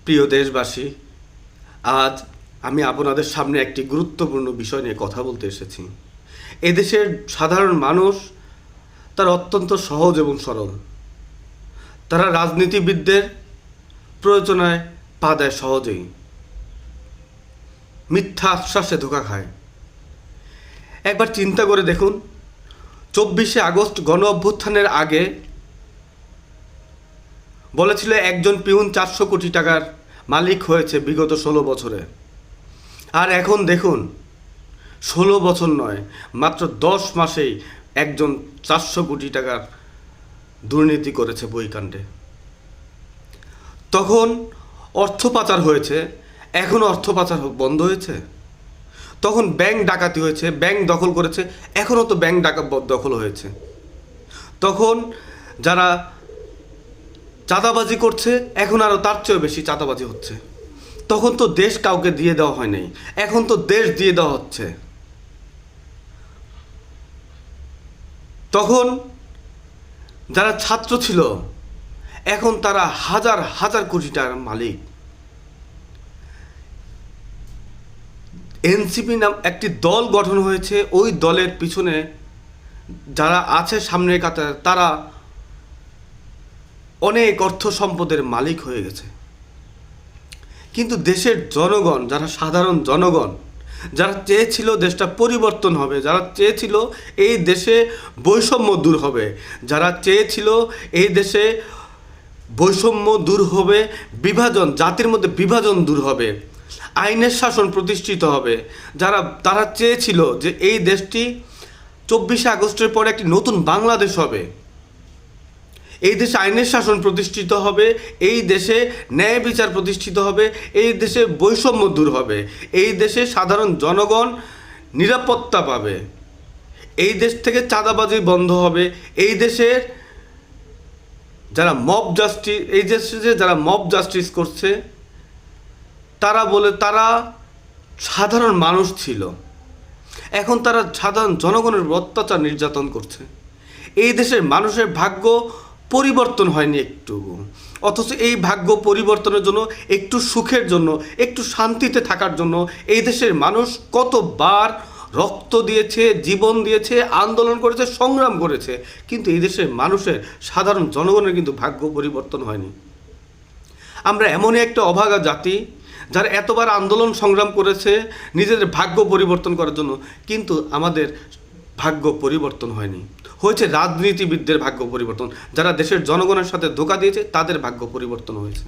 প্রিয় দেশবাসী, আজ আমি আপনাদের সামনে একটি গুরুত্বপূর্ণ বিষয় নিয়ে কথা বলতে এসেছি। এদেশের সাধারণ মানুষ তারা অত্যন্ত সহজ এবং সরল। তারা রাজনীতিবিদদের প্ররোচনায় পা দেয় সহজেই, মিথ্যা আশ্বাসে ধোঁকা খায়। একবার চিন্তা করে দেখুন, 24শে আগস্ট গণ অভ্যুত্থানের আগে বলেছিল একজন পিউন 400 কোটি টাকার মালিক হয়েছে বিগত 16 বছরে। আর এখন দেখুন, 16 বছর নয়, মাত্র 10 মাসেই একজন 400 কোটি টাকার দুর্নীতি করেছে বইকাণ্ডে। তখন অর্থ পাচার হয়েছে, এখন অর্থ পাচার বন্ধ হয়েছে। তখন ব্যাংক ডাকাতি হয়েছে, ব্যাংক দখল করেছে, এখনও তো ব্যাংক দখল হয়েছে। তখন যারা চাঁদাবাজি করছে, এখন আরও তার চেয়েও বেশি চাঁদাবাজি হচ্ছে। তখন তো দেশ কাউকে দিয়ে দেওয়া হয় নাই, এখন তো দেশ দিয়ে দেওয়া হচ্ছে। তখন যারা ছাত্র ছিল, এখন তারা হাজার হাজার কোটি টাকার মালিক। এনসিপি নাম একটি দল গঠন হয়েছে, ওই দলের পিছনে যারা আছে সামনের কাতারে, তারা অনেক অর্থ সম্পদের মালিক হয়ে গেছে। কিন্তু দেশের জনগণ, যারা সাধারণ জনগণ, যারা চেয়েছিল দেশটা পরিবর্তন হবে, যারা চেয়েছিল এই দেশে বৈষম্য দূর হবে, যারা চেয়েছিল এই দেশে বৈষম্য দূর হবে, বিভাজন, জাতির মধ্যে বিভাজন দূর হবে, আইনের শাসন প্রতিষ্ঠিত হবে, তারা চেয়েছিল যে এই দেশটি 24শে আগস্টের পরে একটি নতুন বাংলাদেশ হবে, এই দেশে আইনের শাসন প্রতিষ্ঠিত হবে, এই দেশে ন্যায় বিচার প্রতিষ্ঠিত হবে, এই দেশে বৈষম্য দূর হবে, এই দেশে সাধারণ জনগণ নিরাপত্তা পাবে, এই দেশ থেকে চাঁদাবাজি বন্ধ হবে, এই দেশের যারা মব জাস্টিস করছে তারা সাধারণ মানুষ ছিল, এখন তারা সাধারণ জনগণের অত্যাচার নির্যাতন করছে। এই দেশের মানুষের ভাগ্য পরিবর্তন হয়নি একটু, অথচ এই ভাগ্য পরিবর্তনের জন্য, একটু সুখের জন্য, একটু শান্তিতে থাকার জন্য এই দেশের মানুষ কতবার রক্ত দিয়েছে, জীবন দিয়েছে, আন্দোলন করেছে, সংগ্রাম করেছে, কিন্তু এই দেশের মানুষের, সাধারণ জনগণের কিন্তু ভাগ্য পরিবর্তন হয়নি। আমরা এমনই একটা অভাগা জাতি যারা এতবার আন্দোলন সংগ্রাম করেছে নিজেদের ভাগ্য পরিবর্তন করার জন্য, কিন্তু আমাদের ভাগ্য পরিবর্তন হয়নি। হয়েছে রাজনীতিবিদদের ভাগ্য পরিবর্তন, যারা দেশের জনগণের সাথে ধোঁকা দিয়েছে তাদের ভাগ্য পরিবর্তন হয়েছে।